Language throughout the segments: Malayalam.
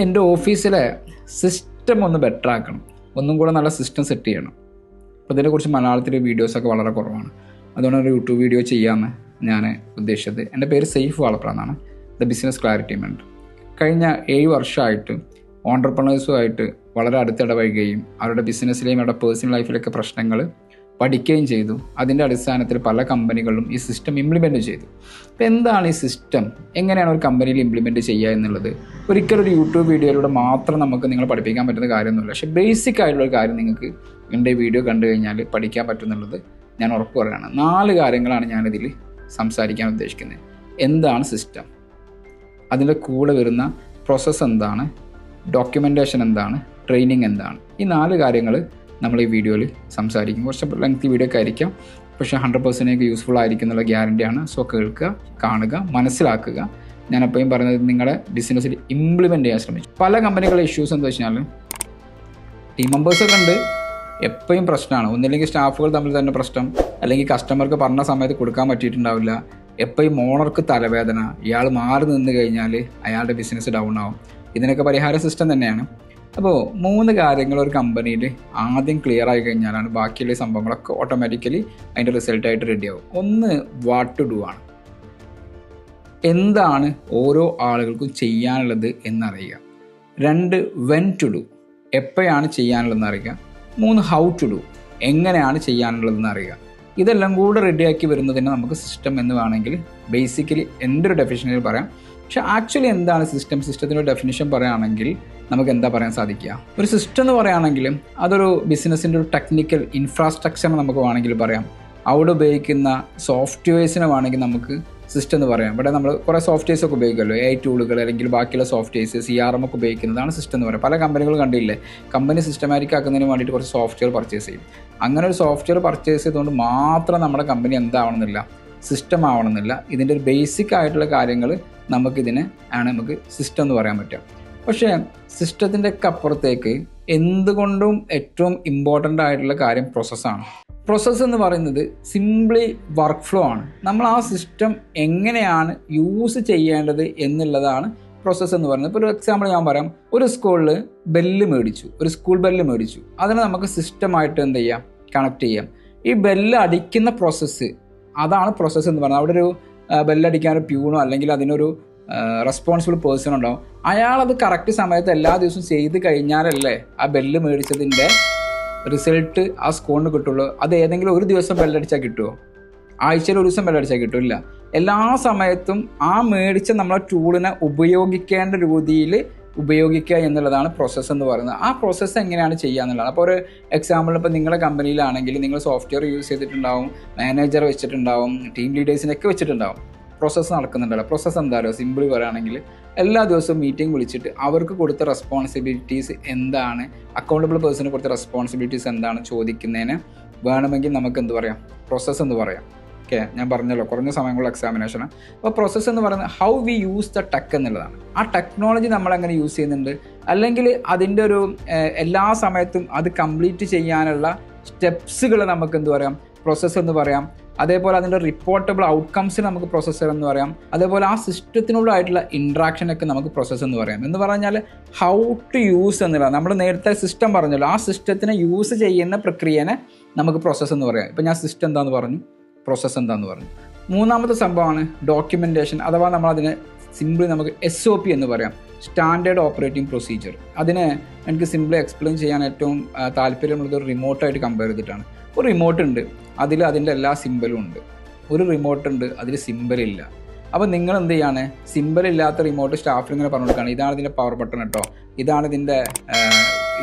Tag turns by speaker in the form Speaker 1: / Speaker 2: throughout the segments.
Speaker 1: എൻ്റെ ഓഫീസിലെ സിസ്റ്റം ഒന്ന് ബെറ്റർ ആക്കണം, ഒന്നും കൂടെ നല്ല സിസ്റ്റം സെറ്റ് ചെയ്യണം. അപ്പോൾ ഇതിനെക്കുറിച്ച് മലയാളത്തിൽ വീഡിയോസൊക്കെ വളരെ കുറവാണ്. അതുകൊണ്ട് ഒരു യൂട്യൂബ് വീഡിയോ ചെയ്യാമെന്ന് ഞാൻ ഉദ്ദേശിച്ചത്. എൻ്റെ പേര് സെയ്ഫ് വാളപ്ര എന്നാണ്. The business clarity mentor. കഴിഞ്ഞ 7 വർഷമായിട്ട് ഓൺട്രപ്രണേഴ്സുമായിട്ട് വളരെ അടുത്തിടപഴകുകയും അവരുടെ ബിസിനസ്സിലെയും അവരുടെ പേഴ്സണൽ ലൈഫിലൊക്കെ പ്രശ്നങ്ങൾ പഠിക്കുകയും ചെയ്തു. അതിൻ്റെ അടിസ്ഥാനത്തിൽ പല കമ്പനികളിലും ഈ സിസ്റ്റം ഇംപ്ലിമെൻറ്റ് ചെയ്തു. അപ്പോൾ എന്താണ് ഈ സിസ്റ്റം, എങ്ങനെയാണ് ഒരു കമ്പനിയിൽ ഇംപ്ലിമെൻറ്റ് ചെയ്യുക എന്നുള്ളത് ഒരിക്കലും ഒരു യൂട്യൂബ് വീഡിയോയിലൂടെ മാത്രം നമുക്ക് നിങ്ങളെ പഠിപ്പിക്കാൻ പറ്റുന്ന കാര്യമൊന്നുമില്ല. പക്ഷേ ബേസിക് ആയിട്ടുള്ളൊരു കാര്യം നിങ്ങൾക്ക് എൻ്റെ വീഡിയോ കണ്ടു കഴിഞ്ഞാൽ പഠിക്കാൻ പറ്റുന്നുള്ളത് ഞാൻ ഉറപ്പ് പറയുകയാണ്. 4 കാര്യങ്ങളാണ് ഞാനിതിൽ സംസാരിക്കാൻ ഉദ്ദേശിക്കുന്നത്. എന്താണ് സിസ്റ്റം, അതിൻ്റെ കൂടെ വരുന്ന പ്രോസസ്സ് എന്താണ്, ഡോക്യുമെൻറ്റേഷൻ എന്താണ്, ട്രെയിനിങ് എന്താണ്, ഈ 4 കാര്യങ്ങൾ നമ്മൾ ഈ വീഡിയോയിൽ സംസാരിക്കും. കുറച്ച് ലെങ്തി വീഡിയോ ഒക്കെ ആയിരിക്കാം, പക്ഷേ 100% യൂസ്ഫുൾ ആയിരിക്കും എന്നുള്ള ഗ്യാരണ്ടിയാണ്. സോ കേൾക്കുക, കാണുക, മനസ്സിലാക്കുക. ഞാൻ എപ്പോഴും പറയുന്നത് നിങ്ങളുടെ ബിസിനസ്സിൽ ഇംപ്ലിമെൻറ്റ് ചെയ്യാൻ ശ്രമിച്ചു. പല കമ്പനികളുടെ ഇഷ്യൂസ് എന്താ വെച്ചാൽ ടീം മെമ്പേഴ്സൊക്കെ ഉണ്ട്, എപ്പോഴും പ്രശ്നമാണ്. ഒന്നില്ലെങ്കിൽ സ്റ്റാഫുകൾ തമ്മിൽ തന്നെ പ്രശ്നം, അല്ലെങ്കിൽ കസ്റ്റമർക്ക് പറഞ്ഞ സമയത്ത് കൊടുക്കാൻ പറ്റിയിട്ടുണ്ടാവില്ല, എപ്പോഴും ഓണർക്ക് തലവേദന, ഇയാൾ മാറി നിന്ന് കഴിഞ്ഞാൽ അയാളുടെ ബിസിനസ് ഡൗൺ ആവും. ഇതിനൊക്കെ പരിഹാര സിസ്റ്റം തന്നെയാണ്. അപ്പോൾ 3 കാര്യങ്ങൾ ഒരു കമ്പനിയിൽ ആദ്യം ക്ലിയർ ആയി കഴിഞ്ഞാലാണ് ബാക്കിയുള്ള സംഭവങ്ങളൊക്കെ ഓട്ടോമാറ്റിക്കലി അതിൻ്റെ റിസൾട്ടായിട്ട് റെഡിയാവും. 1 വാട്ട് ടു ഡു ആണ്, എന്താണ് ഓരോ ആളുകൾക്കും ചെയ്യാനുള്ളത് എന്നറിയുക. 2 വെൻ ടു ഡു, എപ്പോഴാണ് ചെയ്യാനുള്ളതെന്ന് അറിയുക. 3 ഹൗ ടു ഡു, എങ്ങനെയാണ് ചെയ്യാനുള്ളതെന്ന് അറിയുക. ഇതെല്ലാം കൂടെ റെഡിയാക്കി വരുന്നതിന് നമുക്ക് സിസ്റ്റം എന്ന് വേണമെങ്കിൽ ബേസിക്കലി എൻ്റെ ഒരു ഡെഫിനിഷനിൽ പറയാം. പക്ഷേ ആക്ച്വലി എന്താണ് സിസ്റ്റം, സിസ്റ്റത്തിൻ്റെ ഡെഫിനിഷൻ പറയുകയാണെങ്കിൽ നമുക്ക് എന്താ പറയാൻ സാധിക്കുക? ഒരു സിസ്റ്റം എന്ന് പറയുകയാണെങ്കിൽ അതൊരു ബിസിനസ്സിൻ്റെ ഒരു ടെക്നിക്കൽ ഇൻഫ്രാസ്ട്രക്ചർ നമുക്ക് വേണമെങ്കിൽ പറയാം. അവിടെ ഉപയോഗിക്കുന്ന സോഫ്റ്റ്വെയർസിനെ വേണമെങ്കിൽ നമുക്ക് സിസ്റ്റം എന്ന് പറയാം. ഇവിടെ നമ്മൾ കുറേ സോഫ്റ്റ്വെയർസ് ഒക്കെ ഉപയോഗിക്കുമല്ലോ, AI ടൂളുകൾ അല്ലെങ്കിൽ ബാക്കിയുള്ള സോഫ്റ്റ്വെയർസ്, CRM ഒക്കെ ഉപയോഗിക്കുന്നതാണ് സിസ്റ്റം എന്ന് പറയാം. പല കമ്പനികളും കണ്ടില്ലേ, കമ്പനി സിസ്റ്റമാറ്റിക് ആക്കുന്നതിന് വേണ്ടിയിട്ട് കുറച്ച് സോഫ്റ്റ്വെയർ പർച്ചേസ് ചെയ്യും. അങ്ങനെ ഒരു സോഫ്റ്റ്വെയർ പർച്ചേസ് ചെയ്തുകൊണ്ട് മാത്രം നമ്മുടെ കമ്പനി എന്താവണമെന്നില്ല, സിസ്റ്റം ആവണമെന്നില്ല. ഇതിൻ്റെ ഒരു ബേസിക് ആയിട്ടുള്ള കാര്യങ്ങൾ നമുക്ക് സിസ്റ്റം എന്ന് പറയാൻ പറ്റുക. പക്ഷേ സിസ്റ്റത്തിൻ്റെ ഒക്കെ അപ്പുറത്തേക്ക് എന്തുകൊണ്ടും ഏറ്റവും ഇമ്പോർട്ടൻ്റ് ആയിട്ടുള്ള കാര്യം പ്രോസസ്സാണ്. പ്രോസസ്സ് എന്ന് പറയുന്നത് സിംപ്ലി വർക്ക് ഫ്ലോ ആണ്. നമ്മൾ ആ സിസ്റ്റം എങ്ങനെയാണ് യൂസ് ചെയ്യേണ്ടത് എന്നുള്ളതാണ് പ്രോസസ്സ് എന്ന് പറയുന്നത്. ഇപ്പോൾ ഒരു എക്സാമ്പിൾ ഞാൻ പറയാം. ഒരു സ്കൂളിൽ ബെല്ല് മേടിച്ചു, ഒരു സ്കൂൾ ബെല്ല് മേടിച്ചു. അതിനെ നമുക്ക് സിസ്റ്റമായിട്ട് എന്ത് ചെയ്യാം, കണക്ട് ചെയ്യാം. ഈ ബെല്ല് അടിക്കുന്ന പ്രോസസ്സ്, അതാണ് പ്രോസസ്സ് എന്ന് പറയുന്നത്. അവിടെ ഒരു ബെല്ലടിക്കാൻ ഒരു പ്യൂണോ അല്ലെങ്കിൽ അതിനൊരു റെസ്പോൺസിബിൾ പേഴ്സൺ ഉണ്ടാവും. അയാളത് കറക്റ്റ് സമയത്ത് എല്ലാ ദിവസവും ചെയ്ത് കഴിഞ്ഞാലല്ലേ ആ ബെല്ല് മേടിച്ചതിൻ്റെ റിസൾട്ട് ആ സ്കൂളിന് കിട്ടുള്ളൂ. അത് ഏതെങ്കിലും ഒരു ദിവസം ബെല്ലടിച്ചാൽ കിട്ടുമോ? ആഴ്ചയിൽ ഒരു ദിവസം ബെല്ലടിച്ചാൽ കിട്ടില്ല. എല്ലാ സമയത്തും ആ മേടിച്ച നമ്മളെ ടൂളിനെ ഉപയോഗിക്കേണ്ട രീതിയിൽ ഉപയോഗിക്കുക എന്നുള്ളതാണ് പ്രോസസ്സ് എന്ന് പറയുന്നത്. ആ പ്രോസസ്സ് എങ്ങനെയാണ് ചെയ്യുക എന്നുള്ളതാണ്. അപ്പോൾ ഒരു എക്സാമ്പിൾ, ഇപ്പോൾ നിങ്ങളുടെ കമ്പനിയിലാണെങ്കിൽ നിങ്ങൾ സോഫ്റ്റ്വെയർ യൂസ് ചെയ്തിട്ടുണ്ടാവും, മാനേജർ വെച്ചിട്ടുണ്ടാവും, ടീം ലീഡേഴ്സിനൊക്കെ വെച്ചിട്ടുണ്ടാവും. പ്രോസസ്സ് നടക്കുന്നുണ്ടല്ലോ. പ്രോസസ്സ് എന്താണോ സിമ്പിളി പറയുകയാണെങ്കിൽ എല്ലാ ദിവസവും മീറ്റിംഗ് വിളിച്ചിട്ട് അവർക്ക് കൊടുത്ത റെസ്പോൺസിബിലിറ്റീസ് എന്താണ്, അക്കൗണ്ടബിൾ പേഴ്സണ് കൊടുത്ത റെസ്പോൺസിബിലിറ്റീസ് എന്താണ് ചോദിക്കുന്നതിന് വേണമെങ്കിൽ നമുക്ക് എന്ത് പറയാം, പ്രോസസ്സ് എന്ന് പറയാം. ഓക്കെ, ഞാൻ പറഞ്ഞല്ലോ കുറഞ്ഞ സമയമുള്ള എക്സാമിനേഷന്. അപ്പോൾ പ്രോസസ്സ് എന്ന് പറയുന്നത് how we use the tech എന്നുള്ളതാണ്. ആ ടെക്നോളജി നമ്മളെങ്ങനെ യൂസ് ചെയ്യുന്നുണ്ട്, അല്ലെങ്കിൽ അതിൻ്റെ ഒരു എല്ലാ സമയത്തും അത് കംപ്ലീറ്റ് ചെയ്യാനുള്ള സ്റ്റെപ്സുകൾ നമുക്ക് എന്ത് പറയാം, പ്രോസസ്സ് എന്ന് പറയാം. അതേപോലെ അതിൻ്റെ റിപ്പോർട്ടബിൾ ഔട്ട്കംസിന് നമുക്ക് പ്രോസസ്സർ എന്ന് പറയാം. അതേപോലെ ആ സിസ്റ്റത്തിനോടായിട്ടുള്ള ഇൻട്രാക്ഷനൊക്കെ നമുക്ക് പ്രോസസ്സ് എന്ന് പറയാം. എന്ന് പറഞ്ഞാൽ ഹൗ ടു യൂസ് എന്നുള്ളത്, നമ്മൾ നേരത്തെ സിസ്റ്റം പറഞ്ഞല്ലോ, ആ സിസ്റ്റത്തിനെ യൂസ് ചെയ്യുന്ന പ്രക്രിയനെ നമുക്ക് പ്രോസസ്സ് എന്ന് പറയാം. ഇപ്പം ഞാൻ സിസ്റ്റം എന്താണെന്ന് പറഞ്ഞു, പ്രോസസ്സ് എന്താണെന്ന് പറഞ്ഞു. 3ാമത്തെ സംഭവമാണ് ഡോക്യുമെൻറ്റേഷൻ, അഥവാ നമ്മളതിനെ സിമ്പിളി നമുക്ക് SOP എന്ന് പറയാം, സ്റ്റാൻഡേർഡ് ഓപ്പറേറ്റിംഗ് പ്രൊസീജിയർ. അതിനെ എനിക്ക് സിമ്പിളി എക്സ്പ്ലെയിൻ ചെയ്യാൻ ഏറ്റവും താല്പര്യമുള്ളത് ഒരു റിമോട്ടായിട്ട് കമ്പയർ ചെയ്തിട്ടാണ്. ഒരു റിമോട്ട് ഉണ്ട്, അതിൻ്റെ എല്ലാ സിമ്പലും ഉണ്ട്. ഒരു റിമോട്ട് ഉണ്ട്, അതിൽ സിമ്പലില്ല. അപ്പോൾ നിങ്ങൾ എന്ത് ചെയ്യാണ്, സിമ്പലില്ലാത്ത റിമോട്ട് സ്റ്റാഫിൽ ഇങ്ങനെ പറഞ്ഞു കൊടുക്കുകയാണ്, ഇതാണ് ഇതിൻ്റെ പവർ ബട്ടൺ കേട്ടോ, ഇതാണ് ഇതിൻ്റെ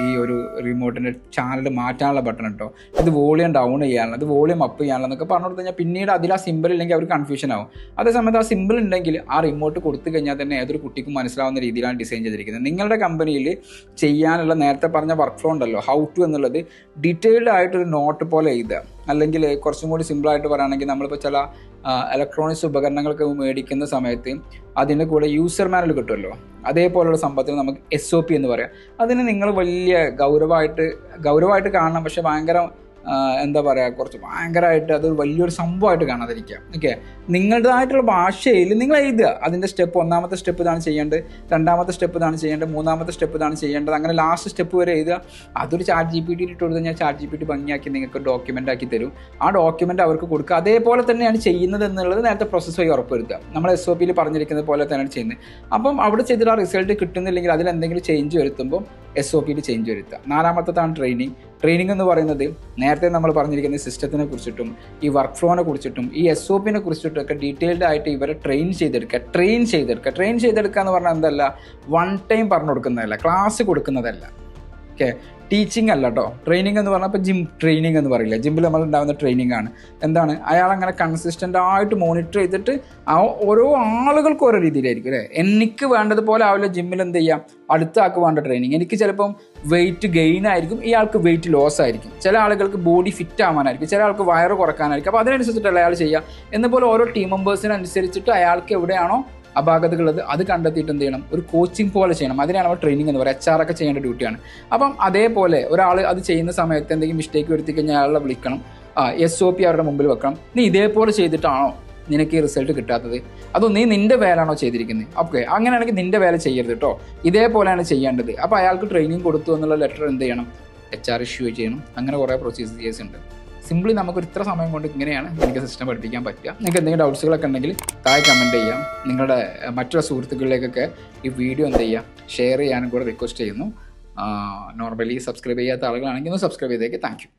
Speaker 1: ഈ ഒരു റിമോട്ടിൻ്റെ ചാനൽ മാറ്റാനുള്ള ബട്ടൺ കേട്ടോ, ഇത് വോളിയം ഡൗൺ ചെയ്യാനുള്ള, ഇത് വോളിയം അപ്പ് ചെയ്യാനുള്ള എന്നൊക്കെ പറഞ്ഞു കൊടുത്തു കഴിഞ്ഞാൽ പിന്നീട് അതിൽ ആ സിമ്പിൾ ഇല്ലെങ്കിൽ അവർ കൺഫ്യൂഷൻ ആവും. അതേസമയത്ത് ആ സിമ്പിൾ ഉണ്ടെങ്കിൽ ആ റിമോട്ട് കൊടുത്തു കഴിഞ്ഞാൽ തന്നെ ഏതൊരു കുട്ടിക്കും മനസ്സിലാവുന്ന രീതിയിലാണ് ഡിസൈൻ ചെയ്തിരിക്കുന്നത്. നിങ്ങളുടെ കമ്പനിയിൽ ചെയ്യാനുള്ള നേരത്തെ പറഞ്ഞ വർക്ക് ഫ്ലോ ഉണ്ടല്ലോ, ഹൗ ടു എന്നുള്ളത് ഡീറ്റെയിൽഡ് ആയിട്ടൊരു നോട്ട് പോലെ എഴുതുക. അല്ലെങ്കിൽ കുറച്ചും കൂടി സിമ്പിളായിട്ട് പറയുകയാണെങ്കിൽ നമ്മളിപ്പോൾ ചില ഇലക്ട്രോണിക്സ് ഉപകരണങ്ങൾക്ക് മേടിക്കുന്ന സമയത്ത് അതിൻ്റെ കൂടെ യൂസർ മാനുവൽ കിട്ടുമല്ലോ, അതേപോലുള്ള സംഭവത്തിന് നമുക്ക് SOP എന്ന് പറയാം. അതിന് നിങ്ങൾ വലിയ ഗൗരവമായിട്ട് കാണണം, പക്ഷെ ഭയങ്കര എന്താ പറയുക, കുറച്ച് ഭയങ്കരമായിട്ട് അത് വലിയൊരു സംഭവമായിട്ട് കാണാതിരിക്കുക. ഓക്കെ, നിങ്ങളുടേതായിട്ടുള്ള ഭാഷയിൽ നിങ്ങൾ എഴുതുക. അതിൻ്റെ സ്റ്റെപ്പ്, ഒന്നാമത്തെ സ്റ്റെപ്പ് ഇതാണ് ചെയ്യേണ്ടത്, രണ്ടാമത്തെ സ്റ്റെപ്പ് ഇതാണ് ചെയ്യേണ്ടത്, മൂന്നാമത്തെ സ്റ്റെപ്പ് ഇതാണ് ചെയ്യേണ്ടത്, അങ്ങനെ ലാസ്റ്റ് സ്റ്റെപ്പ് വരെ എഴുതുക. അതൊരു ചാറ്റ് GPT ഇട്ട് കൊടുത്ത് കഴിഞ്ഞാൽ ചാറ്റ് GPT ഭംഗിയാക്കി നിങ്ങൾക്ക് ഡോക്യുമെൻ്റ് ആക്കി തരും. ആ ഡോക്യുമെൻ്റ് അവർക്ക് കൊടുക്കുക. അതേപോലെ തന്നെയാണ് ചെയ്യുന്നത് എന്നുള്ളത് നേരത്തെ പ്രോസസ്സ് വഴി ഉറപ്പുവരുത്തുക. നമ്മൾ SOP പറഞ്ഞിരിക്കുന്നത് പോലെ തന്നെയാണ് ചെയ്യുന്നത്. അപ്പം അവിടെ ചെയ്തിട്ട് ആ റിസൾട്ട് കിട്ടുന്നില്ലെങ്കിൽ അതിലെന്തെങ്കിലും ചേഞ്ച് വരുത്തുമ്പോൾ SOP ചേഞ്ച് വരുത്തുക. നാലാമത്തതാണ് ട്രെയിനിങ് എന്ന് പറയുന്നത് നേരത്തെ നമ്മൾ പറഞ്ഞിരിക്കുന്ന സിസ്റ്റത്തിനെ കുറിച്ചിട്ടും ഈ വർക്ക് ഫ്ലോനെ കുറിച്ചിട്ടും ഈ SOP കുറിച്ചിട്ടൊക്കെ ഡീറ്റെയിൽഡ് ആയിട്ട് ഇവരെ ട്രെയിൻ ചെയ്തെടുക്കുക എന്ന് പറഞ്ഞാൽ എന്തല്ല, വൺ ടൈം പറഞ്ഞു കൊടുക്കുന്നതല്ല, ക്ലാസ് കൊടുക്കുന്നതല്ല. ഓക്കെ, ടീച്ചിങ് അല്ല കേട്ടോ. ട്രെയിനിങ് എന്ന് പറഞ്ഞാൽ ഇപ്പോൾ ജിം ട്രെയിനിങ് എന്ന് പറയില്ല, ജിമ്മിൽ നമ്മൾ ഉണ്ടാകുന്ന ട്രെയിനിങ് ആണ്. എന്താണ്, അയാൾ അങ്ങനെ കൺസിസ്റ്റൻ്റ് ആയിട്ട് മോണിറ്റർ ചെയ്തിട്ട് ഓരോ ആളുകൾക്ക് ഓരോ രീതിയിലായിരിക്കും അല്ലേ. എനിക്ക് വേണ്ടതുപോലെ ആവില്ല ജിമ്മിൽ എന്ത് ചെയ്യാം, അടുത്ത ആൾക്ക് വേണ്ട ട്രെയിനിങ്. എനിക്ക് ചിലപ്പം വെയിറ്റ് ഗെയിൻ ആയിരിക്കും, ഇയാൾക്ക് വെയിറ്റ് ലോസ് ആയിരിക്കും. ചില ആളുകൾക്ക് ബോഡി ഫിറ്റ് ആവാനായിരിക്കും, ചില ആൾക്ക് വയറ് കുറക്കാനായിരിക്കും. അപ്പോൾ അതിനനുസരിച്ചിട്ടല്ല അയാൾ ചെയ്യുക. എന്നപോലെ ഓരോ ടീം മെമ്പേഴ്സിനനുസരിച്ചിട്ട് അയാൾക്ക് എവിടെയാണോ അപാകതകളുള്ളത് അത് കണ്ടെത്തിയിട്ട് എന്ത് ചെയ്യണം, ഒരു കോച്ചിങ് പോലെ ചെയ്യണം. അതിനാണ് നമ്മൾ ട്രെയിനിങ് എന്ന് പറയുക. HR ഒക്കെ ചെയ്യേണ്ട ഡ്യൂട്ടിയാണ്. അപ്പം അതേപോലെ ഒരാൾ അത് ചെയ്യുന്ന സമയത്ത് എന്തെങ്കിലും മിസ്റ്റേക്ക് വരുത്തി കഴിഞ്ഞാൽ അയാളെ വിളിക്കണം, SOP അവരുടെ മുമ്പിൽ വെക്കണം. നീ ഇതേപോലെ ചെയ്തിട്ടാണോ നിനക്ക് ഈ റിസൾട്ട് കിട്ടാത്തത്, അതോ നീ നിൻ്റെ വേലാണോ ചെയ്തിരിക്കുന്നത്? ഓക്കെ, അങ്ങനെയാണെങ്കിൽ നിൻ്റെ വേല ചെയ്യരുത് കേട്ടോ, ഇതേപോലെയാണ് ചെയ്യേണ്ടത്. അപ്പോൾ അയാൾക്ക് ട്രെയിനിങ് കൊടുത്തു എന്നുള്ള ലെറ്റർ എന്ത് ചെയ്യണം, HR ഇഷ്യൂ ചെയ്യണം. അങ്ങനെ കുറേ പ്രൊസീജിയേഴ്സ് ഉണ്ട്. സിംപ്ലി നമുക്കൊരു ഇത്ര സമയം കൊണ്ട് ഇങ്ങനെയാണ് എനിക്ക് സിസ്റ്റം പഠിപ്പിക്കാൻ പറ്റുക. നിങ്ങൾക്ക് എന്തെങ്കിലും ഡൗട്ട്സുകളൊക്കെ ഉണ്ടെങ്കിൽ താഴെ കമൻറ്റ് ചെയ്യാം. നിങ്ങളുടെ മറ്റുള്ള സുഹൃത്തുക്കളിലേക്കൊക്കെ ഈ വീഡിയോ എന്ത് ചെയ്യുക, ഷെയർ ചെയ്യാനും കൂടെ റിക്വസ്റ്റ് ചെയ്യുന്നു. നോർമലി സബ്സ്ക്രൈബ് ചെയ്യാത്ത ആളുകളാണെങ്കിൽ ഒന്ന് സബ്സ്ക്രൈബ് ചെയ്തേക്ക്. Thank you.